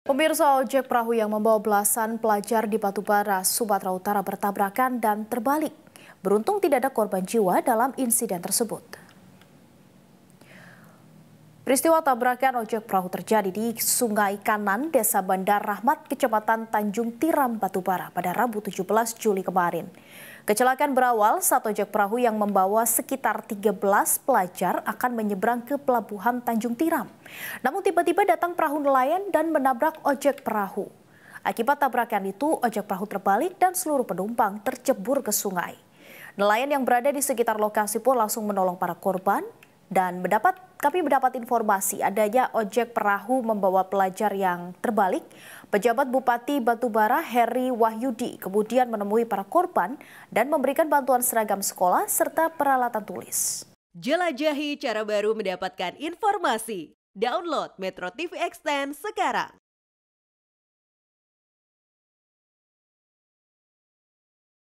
Pemirsa, ojek perahu yang membawa belasan pelajar di Batubara, Sumatera Utara bertabrakan dan terbalik. Beruntung tidak ada korban jiwa dalam insiden tersebut. Peristiwa tabrakan ojek perahu terjadi di Sungai Kanan, Desa Bandar Rahmat, Kecamatan Tanjung Tiram, Batubara pada Rabu 17 Juli kemarin. Kecelakaan berawal saat ojek perahu yang membawa sekitar 13 pelajar akan menyeberang ke Pelabuhan Tanjung Tiram. Namun tiba-tiba datang perahu nelayan dan menabrak ojek perahu. Akibat tabrakan itu, ojek perahu terbalik dan seluruh penumpang tercebur ke sungai. Nelayan yang berada di sekitar lokasi pun langsung menolong para korban. Dan kami mendapat informasi adanya ojek perahu membawa pelajar yang terbalik. Pejabat Bupati Batubara Heri Wahyudi kemudian menemui para korban dan memberikan bantuan seragam sekolah serta peralatan tulis. Jelajahi cara baru mendapatkan informasi. Download Metro TV Extend sekarang.